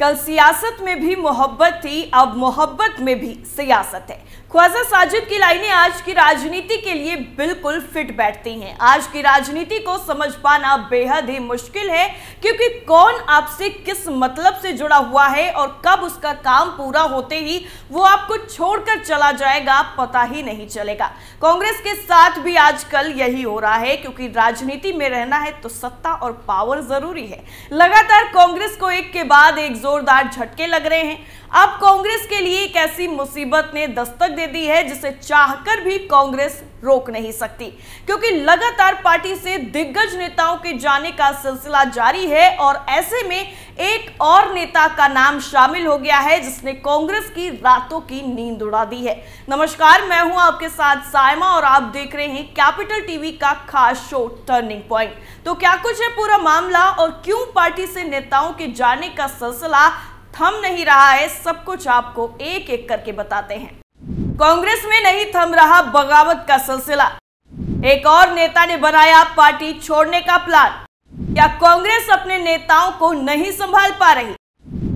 कल सियासत में भी मोहब्बत थी, अब मोहब्बत में भी सियासत है। ख्वाजा साजिद की लाइनें आज की राजनीति के लिए बिल्कुल फिट बैठती हैं। आज की राजनीति को समझ पाना बेहद ही मुश्किल है, क्योंकि कौन आपसे किस मतलब से जुड़ा हुआ है और कब उसका काम पूरा होते ही वो आपको छोड़कर चला जाएगा पता ही नहीं चलेगा। कांग्रेस के साथ भी आजकल यही हो रहा है, क्योंकि राजनीति में रहना है तो सत्ता और पावर जरूरी है। लगातार कांग्रेस को एक के बाद एक जोरदार झटके लग रहे हैं। अब कांग्रेस के लिए एक ऐसी मुसीबत ने दस्तक दे दी है जिसे चाहकर भी कांग्रेस रोक नहीं सकती, क्योंकि लगातार पार्टी से दिग्गज नेताओं के जाने का सिलसिला जारी है और ऐसे में एक और नेता का नाम शामिल हो गया है जिसने कांग्रेस की रातों की नींद उड़ा दी है। नमस्कार, मैं हूं आपके साथ साइमा और आप देख रहे हैं कैपिटल टीवी का खास शो टर्निंग पॉइंट। तो क्या कुछ है पूरा मामला और क्यों पार्टी से नेताओं के जाने का सिलसिला थम नहीं रहा है, सब कुछ आपको एक एक करके बताते हैं। कांग्रेस में नहीं थम रहा बगावत का सिलसिला, एक और नेता ने बनाया पार्टी छोड़ने का प्लान। क्या कांग्रेस अपने नेताओं को नहीं संभाल पा रही?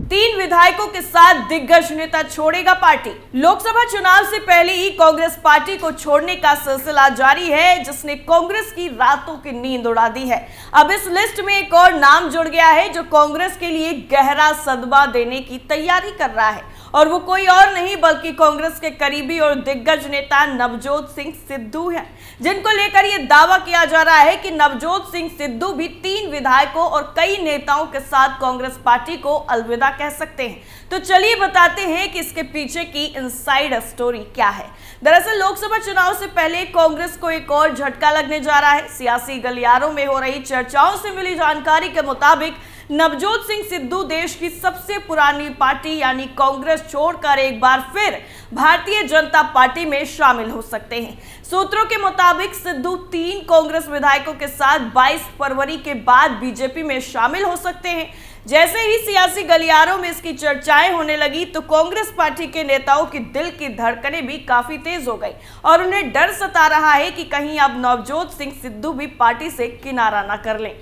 3 विधायकों के साथ दिग्गज नेता छोड़ेगा पार्टी। लोकसभा चुनाव से पहले ही कांग्रेस पार्टी को छोड़ने का सिलसिला जारी है, जिसने कांग्रेस की रातों की नींद उड़ा दी है। अब इस लिस्ट में एक और नाम जुड़ गया है जो कांग्रेस के लिए गहरा सदमा देने की तैयारी कर रहा है, और वो कोई और नहीं बल्कि कांग्रेस के करीबी और दिग्गज नेता नवजोत सिंह सिद्धू हैं, जिनको लेकर ये दावा किया जा रहा है कि नवजोत सिंह सिद्धू भी 3 विधायकों और कई नेताओं के साथ कांग्रेस पार्टी को अलविदा कह सकते हैं। तो चलिए बताते हैं कि इसके पीछे की इनसाइड स्टोरी क्या है। दरअसल लोकसभा चुनाव से पहले कांग्रेस को एक और झटका लगने जा रहा है। सियासी गलियारों में हो रही चर्चाओं से मिली जानकारी के मुताबिक नवजोत सिंह सिद्धू देश की सबसे पुरानी पार्टी यानी कांग्रेस छोड़कर एक बार फिर भारतीय जनता पार्टी में शामिल हो सकते हैं। सूत्रों के मुताबिक सिद्धू 3 कांग्रेस विधायकों के साथ 22 फरवरी के बाद बीजेपी में शामिल हो सकते हैं। जैसे ही सियासी गलियारों में इसकी चर्चाएं होने लगी तो कांग्रेस पार्टी के नेताओं की दिल की धड़कनें भी काफी तेज हो गई और उन्हें डर सता रहा है कि कहीं अब नवजोत सिंह सिद्धू भी पार्टी से किनारा न कर लें।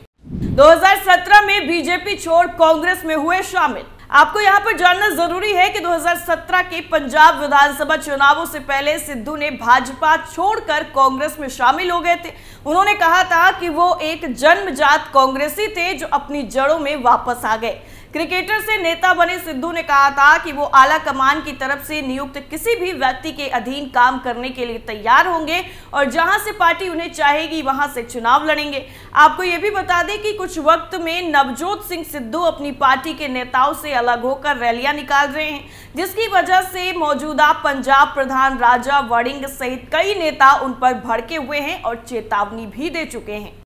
2017 में बीजेपी छोड़ कांग्रेस में हुए शामिल। आपको यहां पर जानना जरूरी है कि 2017 के पंजाब विधानसभा चुनावों से पहले सिद्धू ने भाजपा छोड़कर कांग्रेस में शामिल हो गए थे। उन्होंने कहा था कि वो एक जन्मजात कांग्रेसी थे जो अपनी जड़ों में वापस आ गए। क्रिकेटर से नेता बने सिद्धू ने कहा था कि वो आला कमान की तरफ से नियुक्त किसी भी व्यक्ति के अधीन काम करने के लिए तैयार होंगे और जहां से पार्टी उन्हें चाहेगी वहां से चुनाव लड़ेंगे। आपको ये भी बता दें कि कुछ वक्त में नवजोत सिंह सिद्धू अपनी पार्टी के नेताओं से अलग होकर रैलियां निकाल रहे हैं, जिसकी वजह से मौजूदा पंजाब प्रधान राजा वड़िंग सहित कई नेता उन पर भड़के हुए हैं और चेतावनी भी दे चुके हैं।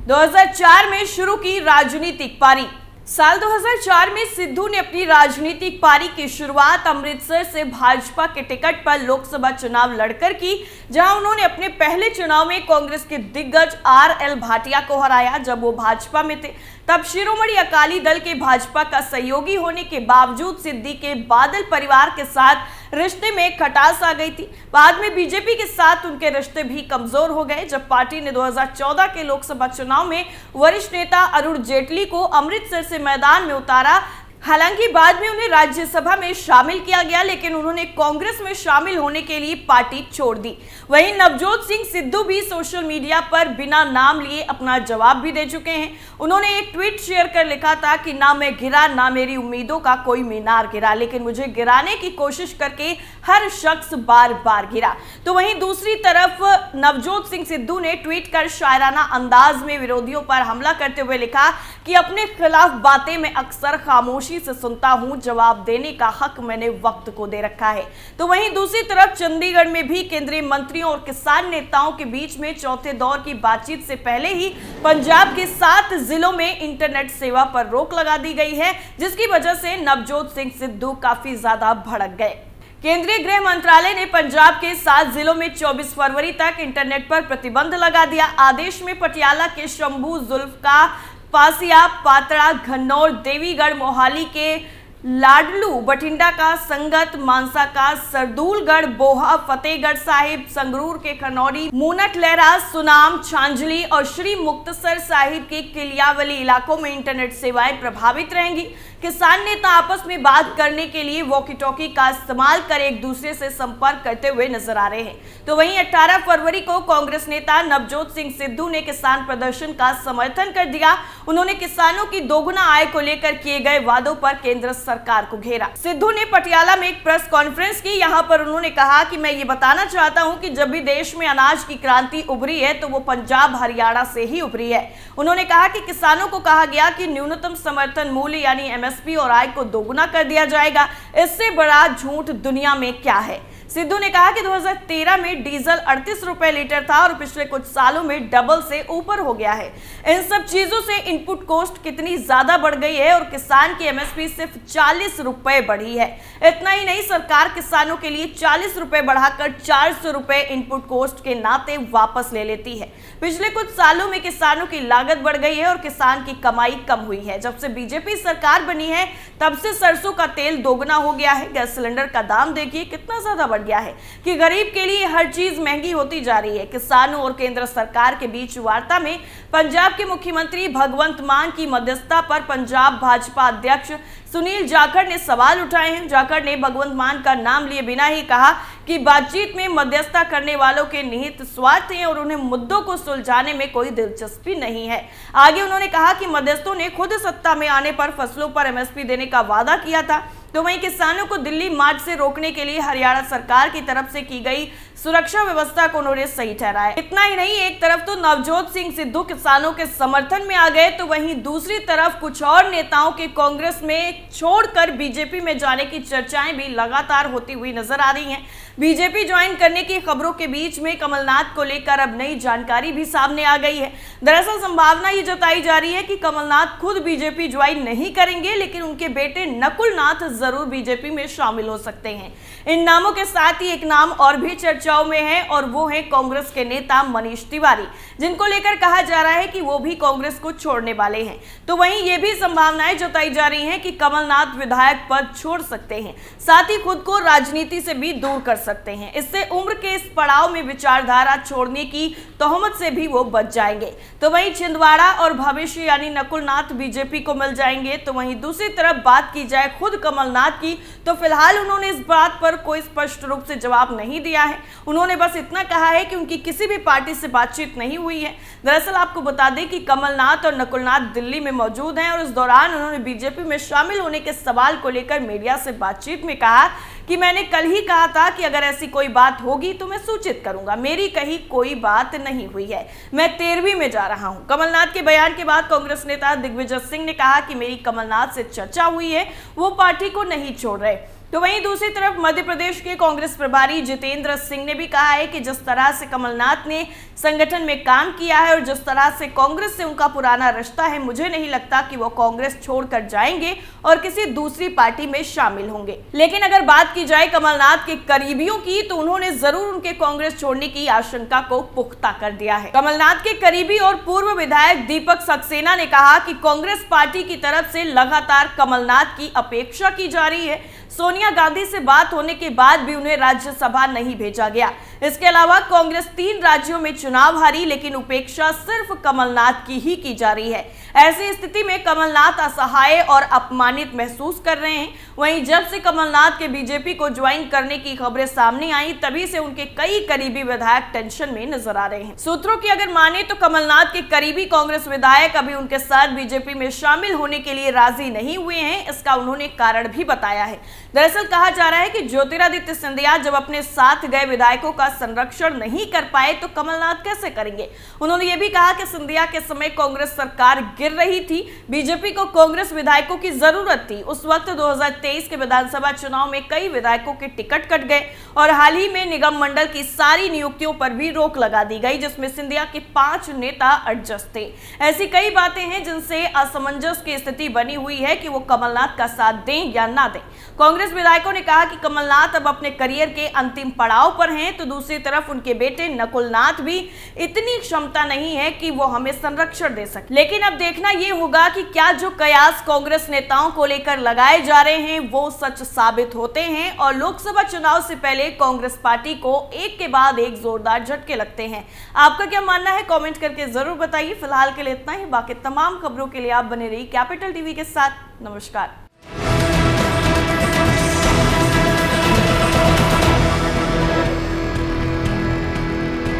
2004 में शुरू की राजनीतिक पारी। साल 2004 में सिद्धू ने अपनी राजनीतिक पारी की शुरुआत अमृतसर से भाजपा के टिकट पर लोकसभा चुनाव लड़कर की, जहां उन्होंने अपने पहले चुनाव में कांग्रेस के दिग्गज RL भाटिया को हराया। जब वो भाजपा में थे तब शिरोमणि अकाली दल के भाजपा का सहयोगी होने के बावजूद सिद्धू के बादल परिवार के साथ रिश्ते में खटास आ गई थी। बाद में बीजेपी के साथ उनके रिश्ते भी कमजोर हो गए जब पार्टी ने 2014 के लोकसभा चुनाव में वरिष्ठ नेता अरुण जेटली को अमृतसर से मैदान में उतारा। हालांकि बाद में उन्हें राज्यसभा में शामिल किया गया, लेकिन उन्होंने कांग्रेस में शामिल होने के लिए पार्टी छोड़ दी। वहीं नवजोत सिंह सिद्धू भी सोशल मीडिया पर बिना नाम लिए अपना जवाब भी दे चुके हैं। उन्होंने एक ट्वीट शेयर कर लिखा था कि ना मैं गिरा ना मेरी उम्मीदों का कोई मीनार गिरा, लेकिन मुझे गिराने की कोशिश करके हर शख्स बार बार गिरा। तो वहीं दूसरी तरफ नवजोत सिंह सिद्धू ने ट्वीट कर शायराना अंदाज में विरोधियों पर हमला करते हुए लिखा कि अपने खिलाफ बातें मैं अक्सर खामोशी से सुनता हूं, जवाब देने का हक मैंने वक्त को दे रखा है। तो वहीं दूसरी तरफ चंडीगढ़ में भी केंद्रीय मंत्रियों और किसान नेताओं के बीच में चौथे दौर की बातचीत से पहले ही पंजाब के 7 जिलों में इंटरनेट सेवा पर रोक लगा दी गई है, जिसकी वजह से नवजोत सिंह सिद्धू काफी ज्यादा भड़क गए। केंद्रीय गृह मंत्रालय ने पंजाब के 7 जिलों में 24 फरवरी तक इंटरनेट पर प्रतिबंध लगा दिया। आदेश में पटियाला के शंभू, जुल्फका, पासिया, पातड़ा, घन्नौर, देवीगढ़, मोहाली के लाडलू, बठिंडा का संगत, मानसा का सरदूलगढ़, बोहा, फतेहगढ़ साहिब, संगरूर के खनौरी, मूनक लहरा, सुनाम, छांजली और श्री मुक्तसर साहिब के किलियावली इलाकों में इंटरनेट सेवाएं प्रभावित रहेंगी। किसान नेता आपस में बात करने के लिए वॉकी टॉकी का इस्तेमाल कर एक दूसरे से संपर्क करते हुए नजर आ रहे हैं। तो वहीं 18 फरवरी को कांग्रेस नेता नवजोत सिंह सिद्धू ने किसान प्रदर्शन का समर्थन कर दिया। उन्होंने किसानों की दोगुना आय को लेकर किए गए वादों पर केंद्र सरकार को घेरा। सिद्धू ने पटियाला में एक प्रेस कॉन्फ्रेंस की। यहां पर उन्होंने कहा कि मैं ये बताना चाहता हूं कि जब भी देश में अनाज की क्रांति उभरी है तो वो पंजाब हरियाणा से ही उभरी है। उन्होंने कहा कि किसानों को कहा गया कि न्यूनतम समर्थन मूल्य यानी एमएसपी और आय को दोगुना कर दिया जाएगा। इससे बड़ा झूठ दुनिया में क्या है। सिद्धू ने कहा कि 2013 में डीजल 38 रुपए लीटर था और पिछले कुछ सालों में डबल से ऊपर हो गया है। इन सब चीजों से इनपुट कॉस्ट कितनी ज्यादा बढ़ गई है और किसान की एमएसपी सिर्फ 40 रुपए बढ़ी है। इतना ही नहीं, सरकार किसानों के लिए 40 रुपए बढ़ाकर 400 रुपए इनपुट कॉस्ट के नाते वापस ले लेती है। पिछले कुछ सालों में किसानों की लागत बढ़ गई है और किसान की कमाई कम हुई है। जब से बीजेपी सरकार बनी है तब से सरसों का तेल दोगुना हो गया है। गैस सिलेंडर का दाम देखिए कितना ज्यादा बढ़ गया है कि गरीब के लिए हर चीज महंगी होती जा रही है। किसानों और केंद्र सरकार के बीच वार्ता में पंजाब के मुख्यमंत्री भगवंत मान की मध्यस्थता पर पंजाब भाजपा अध्यक्ष सुनील जाखड़ ने सवाल उठाए हैं। जाखड़ ने भगवंत मान का नाम लिए बिना ही कहा कि बातचीत में मध्यस्थता करने वालों के निहित स्वार्थ हैं और उन्हें मुद्दों को सुलझाने में कोई दिलचस्पी नहीं है। आगे उन्होंने कहा कि मध्यस्थों ने खुद सत्ता में आने पर फसलों पर एमएसपी देने का वादा किया था। तो वहीं किसानों को दिल्ली मार्च से रोकने के लिए हरियाणा सरकार की तरफ से की गई सुरक्षा व्यवस्था को उन्होंने सही ठहराया। इतना ही नहीं, एक तरफ तो नवजोत सिंह सिद्धू किसानों के समर्थन में आ गए तो वहीं दूसरी तरफ कुछ और नेताओं के कांग्रेस में छोड़कर बीजेपी में जाने की चर्चाएं भी लगातार होती हुई नजर आ रही हैं। बीजेपी ज्वाइन करने की खबरों के बीच में कमलनाथ को लेकर अब नई जानकारी भी सामने आ गई है। दरअसल संभावना ये जताई जा रही है कि कमलनाथ खुद बीजेपी ज्वाइन नहीं करेंगे, लेकिन उनके बेटे नकुल नाथ जरूर बीजेपी में शामिल हो सकते हैं। इन नामों के साथ ही एक नाम और भी चर्चाओं में है और वो है कांग्रेस के नेता मनीष तिवारी, जिनको लेकर कहा जा रहा है कि वो भी कांग्रेस को छोड़ने वाले हैं। तो वहीं ये भी संभावनाएं जताई जा रही हैं कि कमलनाथ विधायक पद छोड़ सकते हैं, साथ ही खुद को राजनीति से भी दूर कर सकते हैं। इससे उम्र के इस पड़ाव में विचारधारा छोड़ने की तोहमत से भी वो बच जाएंगे। तो वहीं छिंदवाड़ा और भविष्य यानी नकुल नाथ बीजेपी को मिल जाएंगे। तो वहीं दूसरी तरफ बात की जाए खुद कमलनाथ की, तो फिलहाल उन्होंने इस बात पर कोई स्पष्ट रूप से जवाब नहीं दिया है। उन्होंने बस इतना कहा है कि उनकी किसी भी पार्टी से बातचीत नहीं हुई है। दरअसल आपको बता दें कि कमलनाथ और नकुलनाथ दिल्ली में मौजूद हैं और इस दौरान उन्होंने बीजेपी में शामिल होने के सवाल को लेकर मीडिया से बातचीत में कहा कि मैंने कल ही कहा था कि अगर ऐसी कोई बात होगी तो मैं सूचित करूंगा। मेरी कहीं कोई बात नहीं हुई है, मैं 13वीं में जा रहा हूं। कमलनाथ के बयान के बाद कांग्रेस नेता दिग्विजय सिंह ने कहा कि मेरी कमलनाथ से चर्चा हुई है, वो पार्टी को नहीं छोड़ रहे। तो वहीं दूसरी तरफ मध्य प्रदेश के कांग्रेस प्रभारी जितेंद्र सिंह ने भी कहा है कि जिस तरह से कमलनाथ ने संगठन में काम किया है और जिस तरह से कांग्रेस से उनका पुराना रिश्ता है, मुझे नहीं लगता कि वो कांग्रेस छोड़कर जाएंगे और किसी दूसरी पार्टी में शामिल होंगे। लेकिन अगर बात की जाए कमलनाथ के करीबियों की, तो उन्होंने जरूर उनके कांग्रेस छोड़ने की आशंका को पुख्ता कर दिया है। कमलनाथ के करीबी और पूर्व विधायक दीपक सक्सेना ने कहा कि कांग्रेस पार्टी की तरफ से लगातार कमलनाथ की अपेक्षा की जा रही है। सोनिया गांधी से बात होने के बाद भी उन्हें राज्यसभा नहीं भेजा गया। इसके अलावा कांग्रेस 3 राज्यों में चुनाव हारी, लेकिन उपेक्षा सिर्फ कमलनाथ की ही की जा रही है। ऐसी स्थिति में कमलनाथ असहाय और अपमानित महसूस कर रहे हैं। वहीं जब से कमलनाथ के बीजेपी को ज्वाइन करने की खबरें सामने आई, तभी से उनके कई करीबी विधायक टेंशन में नजर आ रहे हैं। सूत्रों की अगर माने तो कमलनाथ के करीबी कांग्रेस विधायक अभी उनके साथ बीजेपी में शामिल होने के लिए राजी नहीं हुए हैं। इसका उन्होंने कारण भी बताया है। दरअसल कहा जा रहा है कि ज्योतिरादित्य सिंधिया जब अपने साथ गए विधायकों का संरक्षण नहीं कर पाए तो कमलनाथ कैसे करेंगे। उन्होंने ये भी कहा कि सिंधिया के समय कांग्रेस सरकार गिर रही थी, बीजेपी को कांग्रेस विधायकों की जरूरत थी। उस वक्त 2023 के विधानसभा चुनाव में कई विधायकों के टिकट कट गए और हाल ही में निगम मंडल की सारी नियुक्तियों पर भी रोक लगा दी गई, जिसमें सिंधिया के 5 नेता एडजस्ट थे। ऐसी कई बातें हैं जिनसे असमंजस की स्थिति बनी हुई है कि वो कमलनाथ का साथ दें या ना दें। कांग्रेस विधायकों ने कहा कि कमलनाथ अब अपने करियर के अंतिम पड़ाव पर हैं, तो दूसरी तरफ उनके बेटे नकुलनाथ भी इतनी क्षमता नहीं है कि वो हमें संरक्षण दे सके। लेकिन अब देखना ये होगा कि क्या जो कयास कांग्रेस नेताओं को लेकर लगाए जा रहे हैं वो सच साबित होते हैं और लोकसभा चुनाव से पहले कांग्रेस पार्टी को एक के बाद एक जोरदार झटके लगते हैं। आपका क्या मानना है, कमेंट करके जरूर बताइए। फिलहाल के लिए इतना ही। बाकी तमाम खबरों के लिए आप बने रहिए कैपिटल टीवी के साथ। नमस्कार।